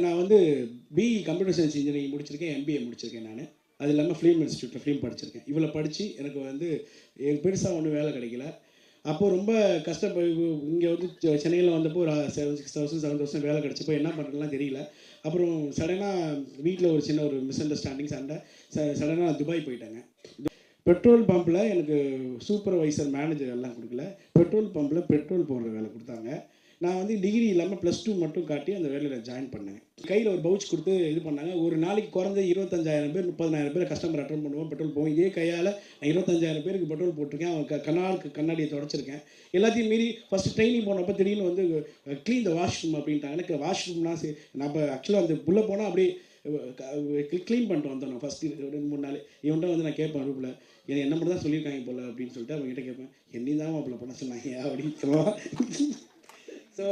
நான் வந்து BE computer science engineering முடிச்சிருக்கேன், எம்பிஏ முடிச்சிருக்கேன் நான். அது இல்லாமல் ஃபிலிம் இன்ஸ்டியூட்டில் ஃபிலிம் படிச்சிருக்கேன். இவ்வளோ படித்து எனக்கு வந்து பெருசாக ஒன்றும் வேலை கிடைக்கல. அப்போது ரொம்ப இங்கே வந்து சென்னையில் வந்தப்போ ஒரு 6,000 7,000 வேலை கிடச்சப்போ என்ன பண்ணுறதுலாம் தெரியல. அப்புறம் சடனாக வீட்டில் ஒரு சின்ன ஒரு மிஸ் அண்டர்ஸ்டாண்டிங் சண்டை. சடனாக துபாய் போயிட்டாங்க. பெட்ரோல் பம்பில் எனக்கு சூப்பர்வைசர் மேனேஜர் எல்லாம் கொடுக்கல, பெட்ரோல் பம்பில் பெட்ரோல் போடுற வேலை கொடுத்தாங்க. நான் வந்து டிகிரி இல்லாமல் +2 மட்டும் காட்டி அந்த வேலையில் ஜாயின் பண்ணேன். கையில் ஒரு பவுச் கொடுத்து இது பண்ணாங்க. ஒரு நாளைக்கு குறைஞ்ச 25,000 பேர் 30,000 பேர் கஸ்டமர் அட்டன் பண்ணுவோம், பெட்ரோல் போவோம். இதே கையால் நான் 25,000 பேருக்கு பெட்ரோல் போட்டிருக்கேன். அவன் கண்ணாடியை தொடச்சிருக்கேன். எல்லாத்தையும் மீறி ஃபஸ்ட்டு ட்ரைனிங் போனப்போ திடீர்னு வந்து க்ளீன் த வாஷ்ரூம் அப்படின்ட்டாங்க. எனக்கு வாஷ்ரூம்னா சரி, நான் இப்போ ஆக்சுவலாக அந்த உள்ளே போனால் அப்படியே க்ளீன் பண்ணிட்டு வந்தோம். நான் ஃபஸ்ட்டு 2-3 நாள் இவன்ட்ட வந்து நான் கேட்பேன் ரூமில், என்ன மட்டும் தான் சொல்லியிருக்காங்க போல் அப்படின்னு சொல்லிட்டு அவங்ககிட்ட கேட்பேன், என்னையும் தான் அப்போ பண்ண சொன்னாங்க அப்படின்னு சொல்லுவான். ஸோ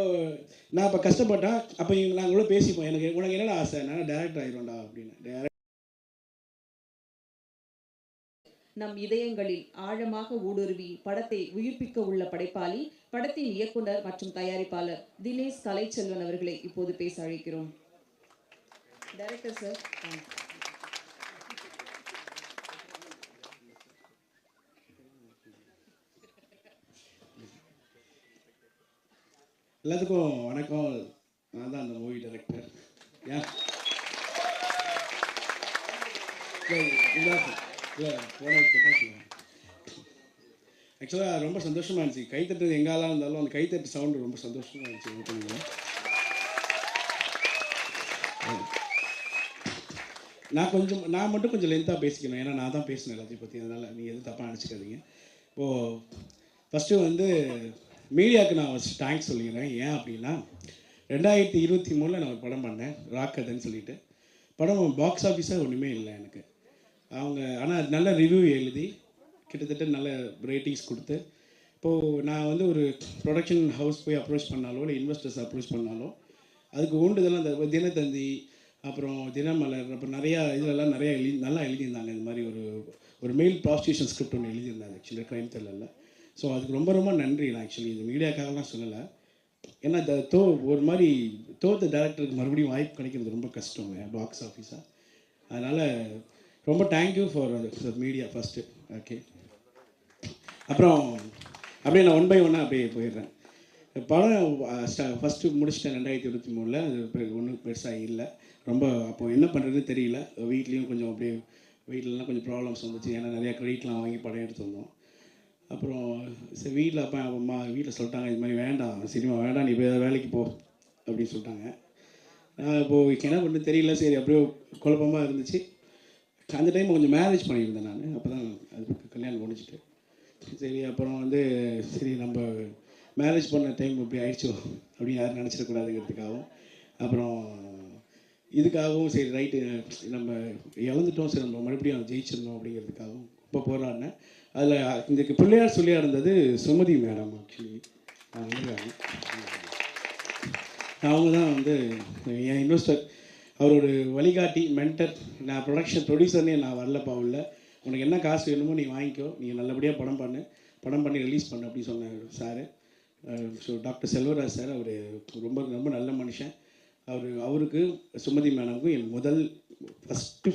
நான் இப்போ கஷ்டப்பட்டேன். அப்போ நாங்கள் கூட பேசிப்போம், உனக்கு என்னடா ஆசை, நான் டேரக்டர் ஆகிடும்டா அப்படின்னு. நம் இதயங்களில் ஆழமாக ஊடுருவி படத்தை உயிர்ப்பிக்க உள்ள படைப்பாளி, படத்தின் இயக்குனர் மற்றும் தயாரிப்பாளர் தினேஷ் கலைச்செல்வன் அவர்களை இப்போது பேச அழைக்கிறோம். Director sir. எல்லாத்துக்கும் வணக்கம். நான் தான் அந்த மூவி டைரக்டர். ஆக்சுவலாக ரொம்ப சந்தோஷமாக இருந்துச்சு. கைத்தட்டுறது எங்காலாம் இருந்தாலும் அந்த கைத்தட்டு சவுண்டு ரொம்ப சந்தோஷமாக இருந்துச்சு. நான் மட்டும் கொஞ்சம் லென்த்தாக பேசிக்கணும், ஏன்னா நான் தான் பேசினேன் எல்லாத்தையும் பற்றி. அதனால் நீங்கள் எதுவும் தப்பாக நினச்சிக்காதீங்க. இப்போது ஃபஸ்ட்டு வந்து மீடியாவுக்கு நான் தேங்க்ஸ் சொல்லிக்கிறேன். ஏன் அப்படின்னா 2023 நான் ஒரு படம் பண்ணேன், ராக்கதன்னு சொல்லிட்டு. படம் பாக்ஸ் ஆஃபீஸாக ஒன்றுமே இல்லை எனக்கு. அவங்க ஆனால் நல்ல ரிவ்யூ எழுதி கிட்டத்தட்ட நல்ல ரேட்டிங்ஸ் கொடுத்து, இப்போது நான் வந்து ஒரு ப்ரொடக்ஷன் ஹவுஸ் போய் அப்ரோச் பண்ணாலோ இல்லை இன்வெஸ்டர்ஸ் அப்ரோச் பண்ணாலோ அதுக்கு ஊண்டுதெல்லாம் அந்த தினத்தந்தி, அப்புறம் தினமலர், அப்புறம் நிறையா இதிலெல்லாம் நிறையா நல்லா எழுதியிருந்தாங்க. இந்த மாதிரி ஒரு மெயில் ப்ராஸ்டியூஷன் ஸ்கிரிப்ட் ஒன்று எழுதியிருந்தாங்க ஆக்சுவலி க்ரைம் த்ரில்லரில். ஸோ அதுக்கு ரொம்ப ரொம்ப நன்றி. நான் ஆக்சுவலி இந்த மீடியாக்காகலாம் சொல்லலை, ஏன்னா ஒரு மாதிரி தோத்த டேரக்டருக்கு மறுபடியும் வாய்ப்பு கிடைக்கிறது ரொம்ப கஷ்டங்க பாக்ஸ் ஆஃபீஸாக. அதனால் ரொம்ப thank you for media first. Okay, அப்புறம் அப்படியே நான் 1 by 1 அப்படியே போயிடுறேன். படம் ஃபஸ்ட்டு முடிச்சிட்டேன் 2023. அது ஒன்றும் பெருசாக இல்லை. ரொம்ப அப்போது என்ன பண்ணுறதுன்னு தெரியல. வீட்லேயும் கொஞ்சம் அப்படியே வீட்டிலலாம் கொஞ்சம் ப்ராப்ளம்ஸ் வந்துச்சு, ஏன்னா நிறையா க்ரெடிட்லாம் வாங்கி படம் எடுத்து வந்தோம். அப்புறம் சரி வீட்டில் அப்பா அம்மா வீட்டில் சொல்லிட்டாங்க, இது மாதிரி வேண்டாம், சினிமா வேண்டாம், நீ போய் வேலைக்கு போ அப்படின்னு சொல்லிட்டாங்க. இப்போது என்ன பண்ணுறது தெரியல. சரி அப்படியே குழப்பமாக இருந்துச்சு. அந்த டைம் கொஞ்சம் மேரேஜ் பண்ணியிருந்தேன் நான். அப்போ தான் அதுக்கு கல்யாணம் முடிச்சுட்டு சரி அப்புறம் வந்து சரி நம்ம மேரேஜ் பண்ண டைம் இப்படி ஆயிடுச்சோ அப்படின்னு யாரும் நினச்சிடக்கூடாதுங்கிறதுக்காகவும், அப்புறம் இதுக்காகவும் சரி ரைட்டு நம்ம இழந்துட்டோம், சரி நம்ம மறுபடியும் ஜெயிச்சிடணும் அப்படிங்கிறதுக்காகவும் இப்போ போராடினேன். அதில் இந்த பிள்ளையார் சொல்லியாக இருந்தது சுமதி மேடம். ஆக்சுவலி அவங்க தான் வந்து என் இன்வெஸ்டர், அவரோட வழிகாட்டி, மென்டர். நான் ப்ரொடியூசர்னே நான் வரலப்பா உள்ள, உனக்கு என்ன காசு வேணுமோ நீ வாங்கிக்கோ, நீங்கள் நல்லபடியாக படம் பண்ணி ரிலீஸ் பண்ணு அப்படின்னு சொன்னார் sir. So doctor Selvaraj sir, அவர் ரொம்ப ரொம்ப நல்ல மனுஷன். அவருக்கு சுமதி மேடமுக்கும் என் முதல்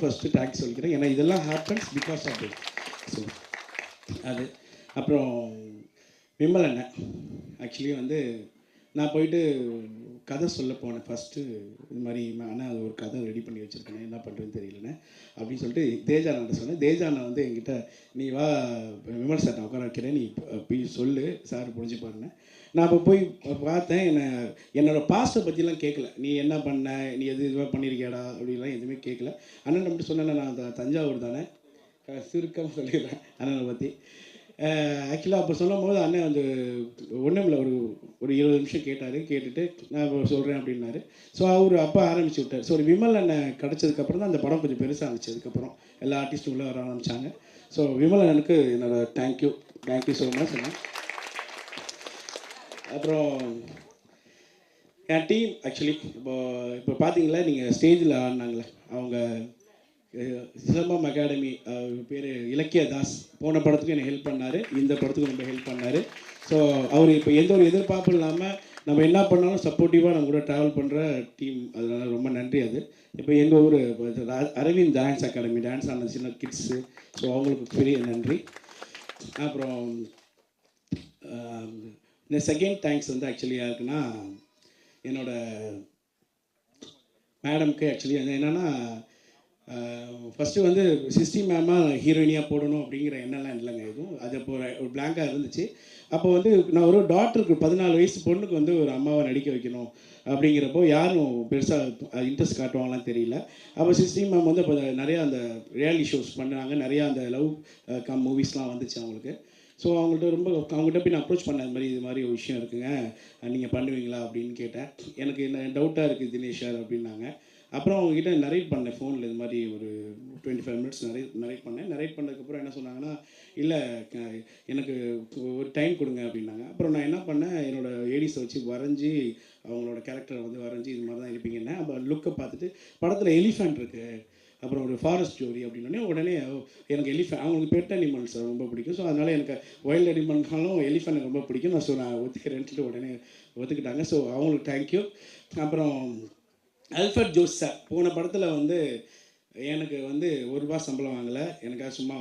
ஃபஸ்ட்டு தேங்க்ஸ் சொல்லிக்கிறேன். ஏன்னா இதெல்லாம் happens because of it. So அது அப்புறம் விமல் அண்ணன். ஆக்சுவலி வந்து நான் போயிட்டு கதை சொல்ல போனேன் ஃபஸ்ட்டு. இது மாதிரி அண்ணா அது ஒரு கதை ரெடி பண்ணி வச்சுருக்கேன், என்ன பண்ணுறதுன்னு தெரியலண்ணே அப்படின்னு சொல்லிட்டு தேஜாண்ணன் சொன்னேன். தேஜாண்ணன் வந்து என்கிட்ட, நீ வா விமல் சார் நான் உட்கார வைக்கிறேன், நீ போய் சொல்லு, சார் புரிஞ்சுப்பாருன்னு. நான் அப்போ போய் பார்த்தேன். என்னோடய பாஸ்ட்டை பற்றிலாம் கேட்கல, நீ என்ன பண்ண, நீ இதுவாக பண்ணியிருக்கியாடா அப்படின்லாம் எதுவுமே கேட்கல. அண்ணன் மட்டும் சொன்னேன், நான் தஞ்சாவூர் தானே, சுருக்கமாக சொல்லிடுறேன் அண்ணனை பற்றி. ஆக்சுவலாக அப்போ சொல்லும் போது அண்ணன் வந்து ஒன்றும் இல்லை, ஒரு 20 நிமிஷம் கேட்டுட்டு நான் இப்போ சொல்கிறேன் அப்படின்னாரு. ஸோ அவர் அப்போ ஆரம்பிச்சு விட்டார். ஸோ ஒரு விமல் அண்ணன் கிடச்சதுக்கப்புறம் தான் அந்த படம் கொஞ்சம் பெருசாக இருந்துச்சு. அதுக்கப்புறம் எல்லா ஆர்டிஸ்ட்டும் உள்ளே வர ஆரம்பித்தாங்க. ஸோ விமல் அண்ணனுக்கு என்னோடய தேங்க்யூ ஸோ மச். அப்புறம் என் டீம் ஆக்சுவலி இப்போ பார்த்தீங்களா, நீங்கள் ஸ்டேஜில் ஆடினாங்களே அவங்க சிலம்பம் அகாடமி பேர் இலக்கிய தாஸ். போன படத்துக்கு எனக்கு ஹெல்ப் பண்ணார், இந்த படத்துக்கு ரொம்ப ஹெல்ப் பண்ணார். ஸோ அவர் இப்போ எந்த ஒரு எதிர்பார்ப்பும் இல்லாமல் நம்ம என்ன பண்ணாலும் சப்போர்ட்டிவாக நம்ம கூட ட்ராவல் பண்ணுற டீம், அதனால் ரொம்ப நன்றி. அது இப்போ எங்கள் ஊர் அரவிந்த் டான்ஸ் அகாடமி, டான்ஸ் ஆன சின்ன கிட்ஸு, ஸோ அவங்களுக்கு பெரிய நன்றி. அப்புறம் இந்த செகண்ட் தேங்க்ஸ் வந்து ஆக்சுவலி யாருக்குன்னா என்னோடய மேடம்க்கு. ஆக்சுவலி அது என்னென்னா, ஃபஸ்ட்டு வந்து சிஸ்டி மேமாக ஹீரோயினியாக போடணும் அப்படிங்கிற எண்ணெல்லாம் இல்லைங்க எதுவும். அது அப்போ ஒரு பிளாங்காக இருந்துச்சு. அப்போ வந்து நான் ஒரு டாக்டருக்கு 14 வயசு பொண்ணுக்கு வந்து ஒரு அம்மாவை நடிக்க வைக்கணும் அப்படிங்கிறப்போ யாரும் பெருசாக இன்ட்ரெஸ்ட் காட்டுவாங்களான்னு தெரியல. அப்போ சிஸ்டி மேம் வந்து இப்போ நிறையா அந்த ரியாலிட்டி ஷோஸ் பண்ணாங்க, நிறையா அந்த லவ் மூவிஸ்லாம் வந்துச்சு அவங்களுக்கு. ஸோ அவங்கள்ட்ட போய் நான் அப்ரோச் பண்ணேன், இது மாதிரி ஒரு விஷயம் இருக்குங்க, நீங்கள் பண்ணுவீங்களா அப்படின்னு கேட்டேன். எனக்கு என்ன டவுட்டாக இருக்குது தினேஷ் சார் அப்படின்னாங்க. அப்புறம் அவங்ககிட்ட நரேட் பண்ணேன் ஃபோனில், இது மாதிரி ஒரு 25 மினிட்ஸ் நரேட் பண்ணேன். நரேட் பண்ணதுக்கப்புறம் என்ன சொன்னாங்கன்னா, இல்லை எனக்கு ஒரு டைம் கொடுங்க அப்படின்னாங்க. அப்புறம் நான் என்ன பண்ணேன், என்னோடய ஏடிஸை வச்சு வரைஞ்சி அவங்களோட கேரக்டரை வந்து வரைஞ்சி இது மாதிரி தான் இருப்பீங்கன்னு. அப்போ லுக்கை பார்த்துட்டு படத்தில் எலிஃபெண்ட் இருக்குது, அப்புறம் ஒரு ஃபாரஸ்ட் ஸ்டோரி அப்படின்னோடனே உடனே எனக்கு அவங்களுக்கு பெட் அனிமல்ஸ் ரொம்ப பிடிக்கும். ஸோ அதனால் எனக்கு வைல்டு அனிமல்னாலும் எலிஃபெண்ட் எனக்கு ரொம்ப பிடிக்கும். நான் ஒத்துக்கிறேன்ட்டு உடனே ஒத்துக்கிட்டாங்க. ஸோ அவங்களுக்கு தேங்க்யூ. அப்புறம் அல்ஃபர்ட் ஜோஸ் சார் போன படத்தில் வந்து எனக்கு வந்து ₹1 சம்பளம் வாங்கலை, எனக்காக சும்மா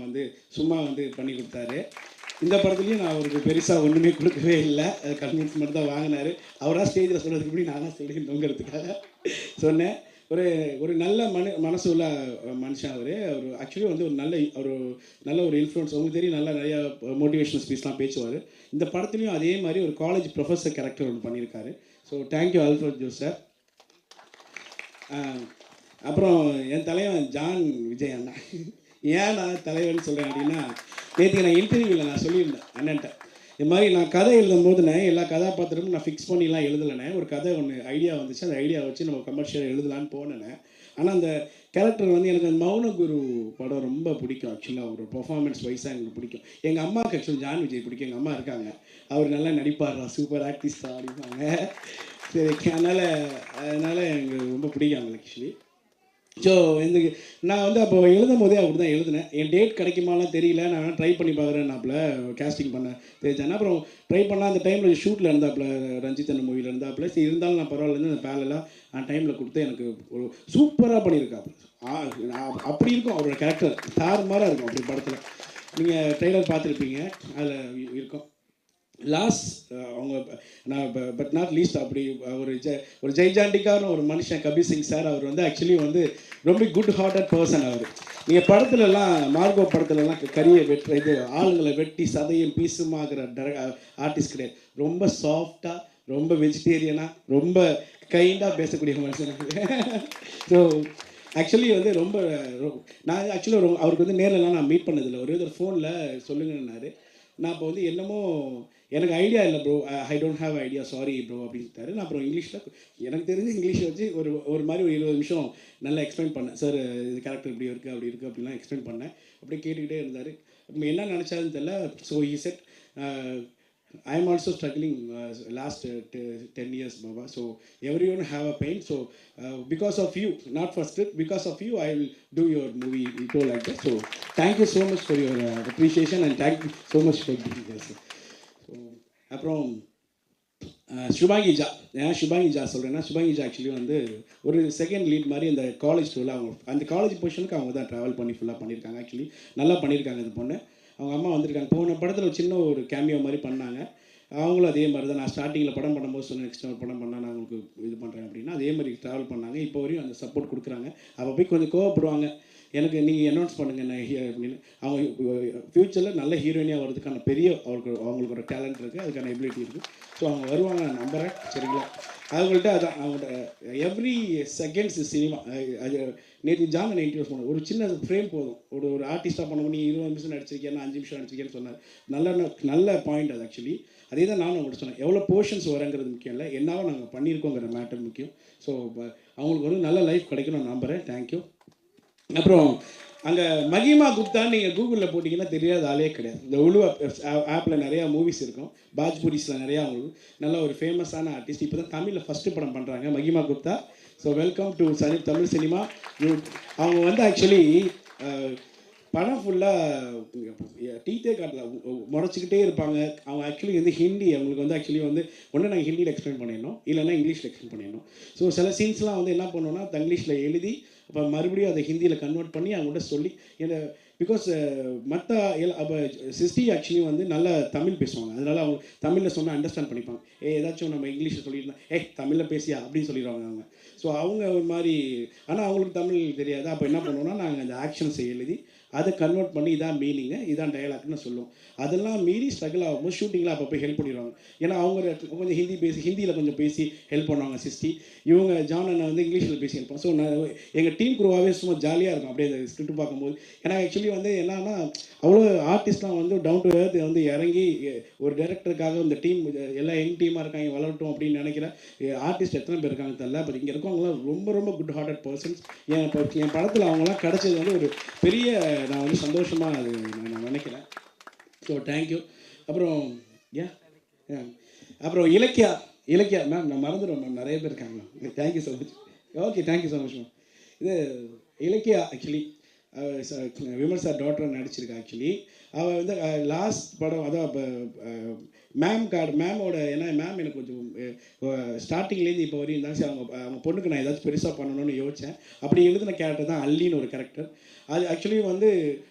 வந்து பண்ணி கொடுத்தாரு. இந்த படத்துலையும் நான் அவருக்கு பெருசாக ஒன்றுமே கொடுக்கவே இல்லை, கன்வின்ஸ் மட்டும் தான் வாங்கினார். அவராக ஸ்டேஜில் சொல்கிறதுக்கு முன்னாடி நானாக சொல்லியிருந்தோங்கிறதுக்காக சொன்னேன். ஒரு நல்ல மனசு உள்ள மனுஷன் அவர் ஆக்சுவலி வந்து ஒரு நல்ல ஒரு இன்ஃப்ளூயன்ஸ். உங்களுக்கு தெரியும், நல்லா நிறையா மோட்டிவேஷனல் ஸ்பீச்லாம் பேசுவார். இந்த படத்துலையும் அதே மாதிரி ஒரு காலேஜ் ப்ரொஃபஸர் கேரக்டர் ஒன்று பண்ணியிருக்காரு. So thank you Alfred Jose sir. அப்புறம் என் தலைவன் ஜான் விஜய் அண்ணா. ஏன் நான் தலைவன் சொல்கிறேன் அப்படின்னா, நேற்று நான் இன்டர்வியூவில் நான் சொல்லியிருந்தேன் அண்ணன்ட்ட, இது மாதிரி நான் கதை எழுதும் போதுனே எல்லா கதாபாத்திரமும் நான் ஃபிக்ஸ் பண்ணிலாம் எழுதலைனே. ஒரு கதை ஒன்று ஐடியா வந்துச்சு, அந்த ஐடியா வச்சு நம்ம கமர்ஷியலாக எழுதலான்னு போனேனே. ஆனால் அந்த கேரக்டர் வந்து எனக்கு அந்த மௌனகுரு படம் ரொம்ப பிடிக்கும். ஆக்சுவலாக ஒரு பெர்ஃபார்மன்ஸ் வைஸாக எனக்கு பிடிக்கும். எங்கள் அம்மாவுக்கு ஆக்சுவலி ஜான் விஜய் பிடிக்கும். எங்கள் அம்மா இருக்காங்க, அவர் நல்லா நடிப்பாரா, சூப்பர் ஆக்டிஸ்டா அப்படிப்பாங்க. சரி, அதனால் எனக்கு ரொம்ப பிடிக்கும் அவங்களுக்கு ஆக்சுவலி. ஸோ நான் வந்து அப்போ எழுதும் போதே அப்படி தான் எழுதினேன். என் டேட் கிடைக்குமாலாம் தெரியல, நான் ட்ரை பண்ணி பார்க்குறேன்னாப்புல கேஸ்டிங் பண்ண தெரிஞ்சானே. அப்புறம் ட்ரை பண்ணால் அந்த டைமில் ஷூட்டில் இருந்தாப்புல, ரஞ்சித் அண்ணன் மூவியில் இருந்தாப்புல. சரி இருந்தாலும் நான் பரவாயில்லன்னு அந்த பேலெல்லாம் டைமில் கொடுத்து எனக்கு ஒரு சூப்பராக பண்ணியிருக்காப்புல. அப்படி இருக்கும் அவரோட கேரக்டர், தாறுமாறாக இருக்கும் அப்படி படத்தில். நீங்கள் ட்ரெய்லர் பார்த்துருப்பீங்க, அதில் இருக்கும். லாஸ்ட் அவங்க நான் பட் நாட் லீஸ்ட் அப்படி ஒரு ஜெய்ஜாண்டிக்கான ஒரு மனுஷன் கபீர் சிங் சார். அவர் வந்து ஆக்சுவலி வந்து ரொம்ப குட் ஹார்ட்டட் பர்சன். அவர் நீங்கள் படத்துலலாம் மார்கோ படத்துலலாம் இது ஆளுங்களை வெட்டி சதையும் பீஸுமாகிற ஆர்டிஸ்ட் கிடையாது. ரொம்ப சாஃப்டாக, ரொம்ப வெஜிடேரியனாக, ரொம்ப கைண்டாக பேசக்கூடிய மனுஷனுக்கு. ஸோ ஆக்சுவலி வந்து நான் ஆக்சுவலாக அவருக்கு வந்து நேரில்லாம் நான் மீட் பண்ணதில்லை, ஒரு ஃபோனில் சொல்லுங்கன்னாரு. நான் இப்போ வந்து என்னமோ எனக்கு ஐடியா இல்லை bro, I don't have idea, sorry bro அப்படின்ட்டாரு. நான் அப்புறம் இங்கிலீஷில் எனக்கு தெரிஞ்ச இங்கிலீஷை வச்சு ஒரு மாதிரி ஒரு 20 நிமிஷம் நல்லா எக்ஸ்பிளைன் பண்ணேன். சார் இது கேரக்டர் இப்படி இருக்குது அப்படி இருக்குது அப்படிலாம் எக்ஸ்பிளைன் பண்ணேன். அப்படியே கேட்டுக்கிட்டே இருந்தார். என்ன நினச்சாருன்னு தெரியல. So he said, I am also struggling last 10 years, Baba. So everyone have a pain. So because of you, not for script, because of you, I will do your movie. He told like that. So thank you so much for your appreciation and thank you so much for being here. So அப்புறம் சுபாங்கி ஜா, ஏன் சுபாங்கி ஜா சொல்கிறேன்னா, சுபாங்கி ஜா actually வந்து ஒரு second lead மாதிரி அந்த college டூரில் அவங்க அந்த college பொசிஷனுக்கு அவங்க தான் ட்ராவல் பண்ணி ஃபுல்லாக பண்ணியிருக்காங்க. ஆக்சுவலி நல்லா பண்ணியிருக்காங்க இந்த பொண்ணு. அவங்க அம்மா வந்திருக்காங்க. போன படத்தில் ஒரு சின்ன ஒரு கேமியோ மாதிரி பண்ணாங்க. அவங்களும் அதே மாதிரி தான். நான் ஸ்டார்டிங்கில் படம் பண்ணும்போது சொன்னேன், நெக்ஸ்ட் ஒரு படம் பண்ணால் நான் உங்களுக்கு இது பண்ணுறேன் அப்படின்னா, அதே மாதிரி ட்ராவல் பண்ணாங்க. இப்போ வரையும் அந்த சப்போர்ட் கொடுக்குறாங்க. அப்போ போய் கொஞ்சம் கோவப்படுவாங்க, எனக்கு நீங்கள் அனௌன்ஸ் பண்ணுங்கள் நான் அப்படின்னு. அவங்க ஃப்யூச்சரில் நல்ல ஹீரோயினியாக வரதுக்கான அவங்களுக்கு ஒரு டேலண்ட் இருக்குது, அதுக்கான எபிலிட்டி இருக்குது. ஸோ அவங்க வருவாங்க, நான் நம்புகிறேன். சரிங்களா? அவங்கள்ட்ட அதான் அவங்கள்ட்ட எவ்ரி செகண்ட்ஸ் சினிமா. அது நேற்று ஜான் இன்ட்ரடியூஸ் பண்ண ஒரு சின்ன ஃப்ரேம் போதும். ஒரு ஆர்டிஸ்ட்டாக பண்ண பண்ணி 20 நிமிஷம் நடிச்சிருக்கேன்னா 5 நிமிஷம் நடிச்சிருக்கேன்னு சொன்னார். நல்ல பாயிண்ட் அது ஆக்சுவலி. அதே தான் நானும் அவங்கள்ட்ட சொன்னேன். எவ்வளோ போர்ஷன்ஸ் வரங்கிறது முக்கியம் இல்லை, என்னவோ நாங்கள் பண்ணியிருக்கோங்கிற மேட்டர் முக்கியம். ஸோ அவங்களுக்கு ஒரு நல்ல லைஃப் கிடைக்கும் நான் நம்புகிறேன். தேங்க்யூ. அப்புறம் அங்கே மகிமா குப்தான்னு நீங்கள் கூகுளில் போட்டிங்கன்னா தெரியாத ஆளே கிடையாது. இந்த உலு ஆப்பில் நிறையா மூவிஸ் இருக்கும், பாஜ்பூரிஸில் நிறையா. அவங்களுக்கு நல்ல ஒரு ஃபேமஸான ஆர்டிஸ்ட். இப்போ தான் தமிழில் ஃபஸ்ட்டு படம் பண்ணுறாங்க மகிமா Gupta. So welcome to Tamil cinema. அவங்க வந்து ஆக்சுவலி படம் ஃபுல்லாக டீத்தே காட்டல, முறைச்சிக்கிட்டே இருப்பாங்க. அவங்க ஆக்சுவலி வந்து ஹிந்தி, அவங்களுக்கு வந்து ஆக்சுவலி வந்து ஒன்று நாங்கள் ஹிந்தியில் எக்ஸ்பிளைன் பண்ணிடணும், இல்லைன்னா இங்கிலீஷில் எக்ஸ்பிளைன் பண்ணிடணும். ஸோ சில சீன்ஸ்லாம் வந்து என்ன பண்ணோன்னா தங்கிலீஷில் எழுதி அப்போ மறுபடியும் அதை ஹிந்தியில் கன்வெர்ட் பண்ணி அவங்கள்ட்ட சொல்லி என்ன பிகாஸ் மற்ற அப்போ சிஸ்டி ஆக்சுவலி வந்து நல்லா தமிழ் பேசுவாங்க, அதனால் அவங்க தமிழில் சொன்னால் அண்டர்ஸ்டாண்ட் பண்ணிப்பாங்க. ஏதாச்சும் நம்ம இங்கிலீஷில் சொல்லியிருந்தோம் தமிழில் பேசியா அப்படின்னு சொல்லிடுவாங்க அவங்க. ஸோ அவங்க ஒரு மாதிரி, ஆனால் அவங்களுக்கு தமிழ் தெரியாது. அப்போ என்ன பண்ணுவோன்னா நாங்கள் அந்த ஆக்ஷன்ஸை எழுதி அதை கன்வெர்ட் பண்ணி இதான் மீனிங்கு, இதான் டயலாக்னு சொல்லுவோம். அதெல்லாம் மீறி ஸ்ட்ரகிள் ஆகும்போது ஷூட்டிங்கில் அப்போ போய் ஹெல்ப் பண்ணிடுவாங்க. ஏன்னா அவங்க கொஞ்சம் ஹிந்தியில் கொஞ்சம் பேசி ஹெல்ப் பண்ணுவாங்க சிஸ்டி. இவங்க ஜான் அண்ணா வந்து இங்கிலீஷில் பேசி ஹெல்ப் பண்ணுவோம். ஸோ நான் எங்கள் டீம் குரூவாகவே சும்மா ஜாலியாக இருக்கும் அப்படியே அந்த ஸ்கிரிப்ட் பார்க்கும்போது. ஏன்னா ஆக்சுவலி வந்து என்னன்னா அவ்வளோ ஆர்டிஸ்ட்லாம் வந்து டவுன் டு எர்த் வந்து இறங்கி ஒரு டைரக்டருக்காக இந்த டீம் எல்லாம் யங் டீமாக இருக்காங்க வளரட்டும் அப்படின்னு நினைக்கிற ஆர்டிஸ்ட் எத்தனை பேர் இருக்காங்க தெரியல. பட் இங்கே இருக்கவங்களாம் ரொம்ப ரொம்ப குட் ஹார்ட்டட் பர்சன்ஸ். என் படத்தில் அவங்களாம் கிடச்சது வந்து ஒரு பெரிய, நான் வந்து சந்தோஷமாக அது நான் நினைக்கிறேன். So thank you. அப்புறம் அப்புறம் இலக்கியா மேம், நான் மறந்துடுவேன் மேம், நிறைய பேர் இருக்காங்க ma'am. Thank you so much. Okay, thank you so much ma'am. இது Ilakkiya actually Vimal sir doctor நடிச்சிருக்கா. ஆக்சுவலி அவள் வந்து லாஸ்ட் படம் அதான் இப்போ மேமோட, ஏன்னா மேம் எனக்கு கொஞ்சம் ஸ்டார்டிங்லேருந்து இப்போ வரையும் இருந்தாங்க. சரி அவங்க பொண்ணுக்கு நான் ஏதாச்சும் பெருசாக பண்ணணும்னு யோசித்தேன். அப்படி எழுதின கேரக்டர் தான் அல்லின்னு ஒரு கேரக்டர். அது ஆக்சுவலி வந்து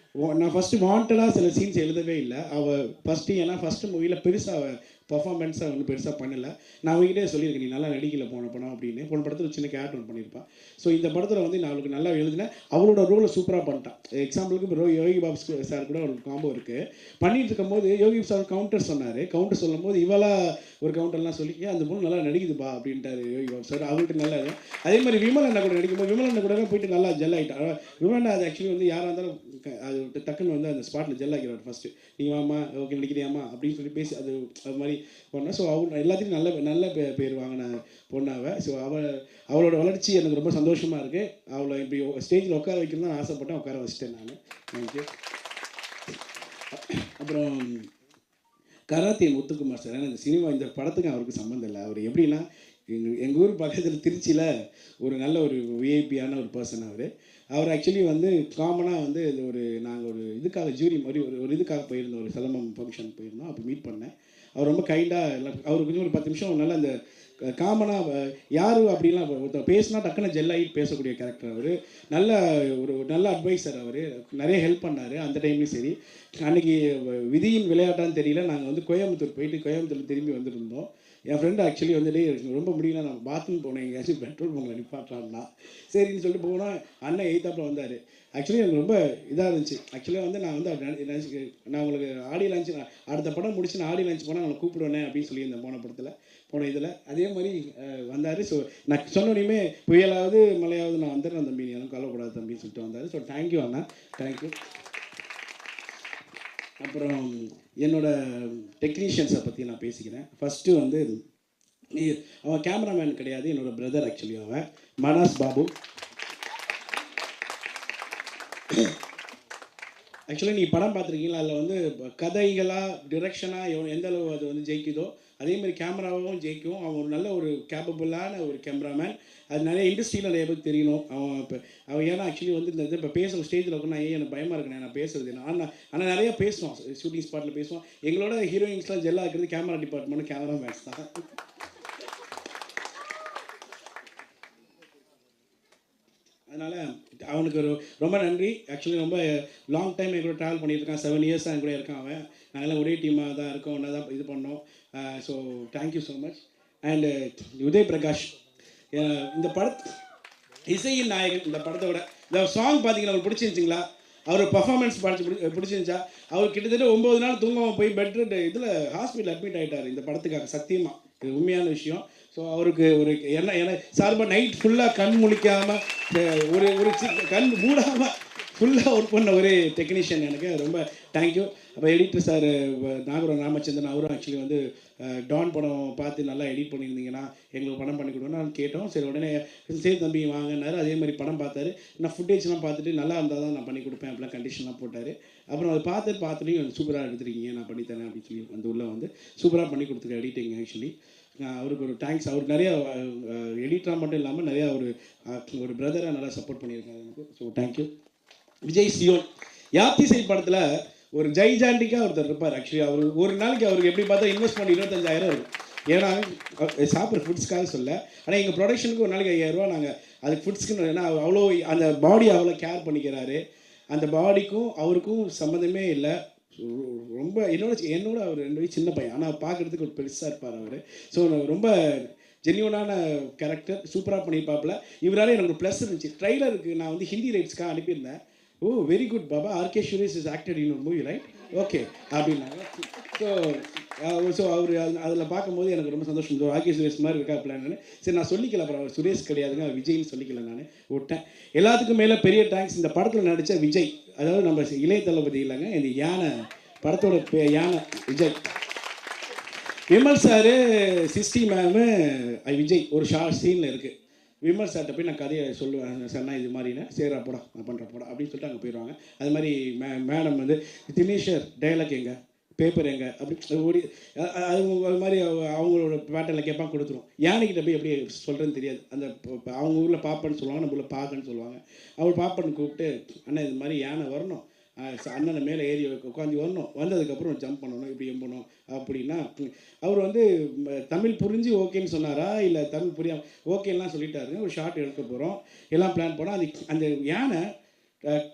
நான் ஃபஸ்ட்டு வாண்டடாக சில சீன்ஸ் எழுதவே இல்லை. அவள் ஏன்னா ஃபஸ்ட்டு மூவியில் பெருசாக பர்ஃபார்மன்ஸை வந்து பெருசாக பண்ணலை. நான் அவங்ககிட்டே சொல்லியிருக்கேன், நீ நல்லா நடிக்கல போன படம் அப்படின்னு. போன படத்தில் சின்ன கேரக்டர் பண்ணியிருப்பான். ஸோ இந்த படத்தில் வந்து நான் அவளுக்கு நல்லா எழுதினேன். அவளோட ரோலை சூப்பராக பண்ணிட்டான். எக்ஸாம்பிளுக்கு இப்போ யோகி பாபு சார் கூட அவளுக்கு காம்போ இருக்குது. பண்ணிட்டு இருக்கும்போது யோகி சார் கவுண்டர் சொன்னார். கவுண்டர் சொல்லும் போது இவளா ஒரு கவுண்டர்லாம் சொல்லி அந்த பொண்ணு நல்லா நடிக்குதுப்பா அப்படின்ட்டாரு யோகி பாபு சார். அவர்கிட்ட நல்லா. அதே மாதிரி விமல் அண்ணா கூட நடிக்கும்போது விமல் அண்ணா கூட போயிட்டு நல்லா ஜெல் ஆகிட்டான். விமல் அண்ணா அது ஆக்சுவலி வந்து யாராக இருந்தாலும் அது டக்குன்னு வந்து அந்த ஸ்பாட்டில் ஜெல் ஆகிறார். ஃபஸ்ட்டு நீ வாமா, ஓகே நடிக்கிறியாமா அப்படின்னு சொல்லி பேசி அது மாதிரி பண்ணேன். ஸோ எல்லாத்தையும் நல்ல பேர் வாங்கின பொண்ணாவை. ஸோ அவளோட வளர்ச்சி எனக்கு ரொம்ப சந்தோஷமாக இருக்குது. அவளை இப்படி ஸ்டேஜில் உட்கார வைக்கணும்னு தான் ஆசைப்பட்டேன், உட்கார வச்சுட்டேன் நான். தேங்க்யூ. அப்புறம் கராத்தே முத்துக்குமார் சார். ஏன்னா இந்த சினிமா இந்த படத்துக்கு அவருக்கு சம்மந்தம் இல்லை. அவர் எப்படின்னா எங்கள் ஊர் பக்கத்தில் திருச்சியில் ஒரு நல்ல ஒரு விஐபியான ஒரு பர்சன் அவர் ஆக்சுவலி வந்து காமனாக வந்து இது நாங்கள் ஒரு இதுக்காக ஜூரி மாதிரி ஒரு இதுக்காக போயிருந்தோம், ஒரு சிலம்பம் ஃபங்க்ஷன் போயிருந்தோம். அப்போ மீட் பண்ணேன். அவர் ரொம்ப கைண்டாக எல்லாம், அவர் கொஞ்சம் ஒரு 10 நிமிஷம் நல்லா அந்த காமனாக யார் அப்படிலாம் ஒருத்தர் பேசினா டக்குன்னு ஜெல்லாகிட்டு பேசக்கூடிய கேரக்டர் அவர். நல்ல அட்வைசர். அவர் நிறைய ஹெல்ப் பண்ணார் அந்த டைம்லையும் சரி. அன்றைக்கி விதியின் விளையாட்டான்னு தெரியல, நாங்கள் வந்து கோயம்புத்தூர் போயிட்டு கோயம்புத்தூர் திரும்பி வந்துருந்தோம். என் ஃப்ரெண்டு ஆக்சுவலி வந்துட்டு ரொம்ப முடியல, நான் பாத்ரூம் போனேன், எங்கேயாச்சும் பெட்ரோல் பங்கில் நிப்பாட்டான்னா சரின்னு சொல்லிட்டு போனால் அண்ணன் எய்த்தாப்பில் வந்தார். ஆக்சுவலி எனக்கு ரொம்ப இதாக இருந்துச்சு. ஆக்சுவலாக வந்து நான் வந்து நான் உங்களுக்கு ஆடியோ லான்ச்சு, அடுத்த படம் முடிச்சு நான் ஆடியோ லான்ச் போனால் அவங்களை கூப்பிடுவேனே அப்படின்னு சொல்லியிருந்தேன் போன இதில். அதே மாதிரி வந்தார். ஸோ நான் சொன்னோடையுமே புயலாவது மழையாவது நான் வந்துடுறேன் தம்பி, நீ எதுவும் கவலைப்படாது தம்பின்னு சொல்லிட்டு வந்தார். ஸோ தேங்க்யூ அண்ணா, தேங்க்யூ. அப்புறம் என்னோடய டெக்னீஷியன்ஸை பற்றி நான் பேசிக்கிறேன். ஃபஸ்ட்டு வந்து அவன் கேமராமேன் கிடையாது, என்னோடய பிரதர். ஆக்சுவலி அவன் மனாஸ் பாபு. ஆக்சுவலி நீ படம் பார்த்துருக்கீங்களா, அதில் வந்து கதைகளாக டிரெக்ஷனாக எந்த அளவு அது வந்து ஜெயிக்குதோ அதே மாதிரி கேமராவும் ஜெயிக்கும். அவன் ஒரு நல்ல ஒரு கேப்பபிளான ஒரு கேமராமேன். அது நிறைய இண்டஸ்ட்ரியில் நிறைய பேர் தெரியணும். அவன் ஏன்னா ஆக்சுவலி வந்து இந்த இப்போ பேசுகிற ஸ்டேஜில் உட்காந்து நான் எனக்கு பயமாக இருக்கேன் நான் பேசுறது. ஆனால் நிறைய பேசுவான், ஷூட்டிங் ஸ்பாட்டில் பேசுவான். எங்களோட ஹீரோயின்ஸ்லாம் ஜெல்லாக இருக்கிறது கேமரா டிபார்ட்மெண்ட், கேமராமேன்ஸ் தான். அதனால் அவனுக்கு ரொம்ப நன்றி. ஆக்சுவலி ரொம்ப லாங் டைம் என் கூட ட்ராவல் பண்ணியிருக்கான், 7 இயர்ஸ் என் கூட இருக்கான் அவன். நாங்கள்லாம் ஒரே டீமாக தான் இருக்கோம், ஒன்றா தான் இது பண்ணோம். So thank you so much. And Uday Prakash, இந்த இசையின் நாயகன். இந்த படத்தோட இந்த சாங் பார்த்தீங்கன்னா அவருக்கு பிடிச்சிருந்துச்சிங்களா? அவர் பர்ஃபார்மன்ஸ் பிடிச்சிருந்துச்சா? அவர் கிட்டத்தட்ட 9 நாள் தூங்காமல் போய் பெட் இதில் ஹாஸ்பிட்டல் அட்மிட் ஆகிட்டார் இந்த படத்துக்காக. சத்தியமாக இது உண்மையான விஷயம். ஸோ அவருக்கு ஒரு என்ன சார்பாக நைட் ஃபுல்லாக கண் முழிக்காமல் ஒரு கண் மூடாமல் ஃபுல்லாக ஒர்க் பண்ண ஒரு டெக்னீஷியன். எனக்கு ரொம்ப தேங்க்யூ. அப்போ எடிட்டர் சார் நாகூர் ராமச்சந்திரன், அவரும் ஆக்சுவலி வந்து டான் படம் பார்த்து நல்லா எடிட் பண்ணியிருந்தீங்கன்னா எங்களுக்கு படம் பண்ணி கொடுங்கன்னு கேட்டோம். சரி உடனே சரி தம்பி வாங்கினாரு. அதே மாதிரி படம் பார்த்தாரு. நான் ஃபுட்டேஜ்லாம் பார்த்துட்டு நல்லா இருந்தால் தான் நான் பண்ணி கொடுப்பேன் அப்படிலாம் கண்டிஷன்லாம் போட்டார். அப்புறம் அதை பார்த்துட்டு சூப்பராக எடுத்துருக்கீங்க, நான் பண்ணித்தரேன் அப்படின்னு சொல்லி அந்த உள்ள வந்து சூப்பராக பண்ணி கொடுத்துருக்கேன் எடிட்டிங். ஆக்சுவலி அவருக்கு ஒரு தேங்க்ஸ். அவருக்கு நிறையா எடிட்டராக மட்டும் இல்லாமல் நிறையா ஒரு பிரதராக நல்லா சப்போர்ட் பண்ணியிருக்காரு எனக்கு. So thank you. Vijay Zion, Yaathisai படத்தில் ஒரு ஜெய்ஜாண்டிக்காக ஒருத்தர் இருப்பார். ஆக்சுவலி அவர் ஒரு நாளைக்கு அவருக்கு எப்படி பார்த்தா இன்வெஸ்ட்மெண்ட் 25,000 இருக்கும். ஏன்னா சாப்பிட்ற ஃபுட்ஸ்க்காக சொல்ல, ஆனால் எங்கள் ப்ரொடக்ஷனுக்கு ஒரு நாளைக்கு 5,000 நாங்கள் அதுக்கு ஃபுட்ஸ்க்குன்னு, ஏன்னா அவ்வளோ அந்த பாடி அவ்வளோ கேர் பண்ணிக்கிறாரு. அந்த பாடிக்கும் அவருக்கும் சம்மந்தமே இல்லை. ரொம்ப என்னோட அவர் 2 வயசு சின்ன பையன், ஆனால் பார்க்குறதுக்கு ஒரு பெருசாக இருப்பார் அவர். ஸோ ரொம்ப ஜென்யூனான கேரக்டர், சூப்பராக பண்ணியிருப்பாப்புல. இவரால் எனக்கு ஒரு ப்ளஸ் இருந்துச்சு. ட்ரைலருக்கு நான் வந்து ஹிந்தி ரைட்ஸ்க்காக அனுப்பியிருந்தேன். Oh very good Baba, RK Suresh is acted in ஒரு மூவி ரைட், ஓகே அப்படின்னாங்க. ஸோ அவர் அதில் பார்க்கும்போது எனக்கு ரொம்ப சந்தோஷம் இருந்தது. ஆர்கே சுரேஷ் மாதிரி இருக்கா பிளான்னு. சரி நான் சொல்லிக்கல, அப்புறம் அவர் சுரேஷ் கிடையாதுங்க, அவர் விஜய்னு சொல்லிக்கல, நான் விட்டேன். எல்லாத்துக்கும் மேலே பெரிய தேங்க்ஸ் இந்த படத்தில் நடித்த விஜய், அதாவது நம்ம இளைய தளபதி இல்லைங்க, இந்த யானை படத்தோட யானை விஜய். விமல் சாரு, சிஸ்டி மேமு, விஜய் ஒரு ஷார்ட் சீனில் இருக்குது. விமல் சார்கிட்ட போய் நான் கதையை சொல்லுவேன், சொன்னால் இது மாதிரினா சேரா போடா நான் பண்ணுற போடா அப்படின்னு சொல்லிட்டு அங்கே போயிடுவாங்க. அது மாதிரி மேடம் வந்து தினேஷர் டைலாக் எங்கே, பேப்பர் எங்கே அப்படி ஓடி அது மாதிரி அவங்களோட பேட்டர்னில் கேட்பாங்க, கொடுத்துரும். யானைக்கிட்ட போய் எப்படி சொல்கிறேன்னு தெரியாது. அந்த அவங்க ஊரில் பாப்பன்னு சொல்லுவாங்க, நம்ம ஊரில் பாக்கன்னு சொல்லுவாங்க. அவர் பாப்பன்னு கூப்பிட்டு, அண்ணா இது மாதிரி யானை வரணும், அண்ணனை மேலே ஏறி உட்காந்து வரணும், வந்ததுக்கப்புறம் ஜம்ப் பண்ணணும், இப்படி எம்பணும் அப்படின்னா அவர் வந்து தமிழ் புரிஞ்சு ஓகேன்னு சொன்னாரா இல்லை தமிழ் புரியாமல் ஓகேலாம் சொல்லிட்டாருங்க. ஒரு ஷார்ட் எடுக்க போகிறோம், எல்லாம் பிளான் பண்ணோம். அது அந்த யானை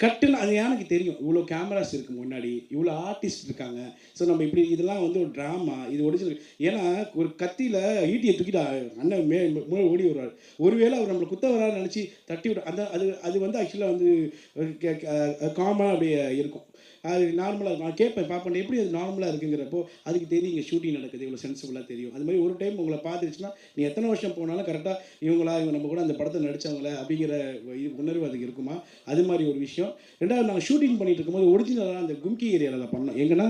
கட்டுன்னு அந்த யானைக்கு தெரியும், இவ்வளோ கேமராஸ் இருக்குது முன்னாடி, இவ்வளோ ஆர்டிஸ்ட் இருக்காங்க. ஸோ நம்ம இப்படி இதெல்லாம் வந்து ஒரு ட்ராமா, இது ஒரிஜினல். ஏன்னா ஒரு கத்தியில் ஈட்டியை தூக்கிட்டு அண்ணன் ஓடி வருவார். ஒருவேளை அவர் நம்மளை குத்த வரான்னு நினச்சி தட்டி விட அந்த அது வந்து ஆக்சுவலாக வந்து காமனாக அப்படியே இருக்கும். அது நார்மலாக இருக்கும். நான் கேட்பேன் பார்ப்பேன் எப்படி அது நார்மலாக இருக்குங்கிறப்போ அதுக்கு தெரியும் இங்கே ஷூட்டிங் நடக்குது, இவ்வளோ சென்சிபிளாக தெரியும். அது மாதிரி ஒரு டைம் உங்களை பார்த்துருச்சுன்னா நீ எத்தனை வருஷம் போனாலும் கரெக்டாக இவங்க நம்ம கூட அந்த படத்தை நடித்தவங்கள அப்படிங்கிற உணர்வு அதுக்கு இருக்குமா, அது மாதிரி ஒரு விஷயம். ரெண்டாவது நாங்கள் ஷூட்டிங் பண்ணிட்டு இருக்கும்போது ஒரிஜினலாக அந்த கும்கி ஏரியாவில் பண்ணோம். எங்கன்னா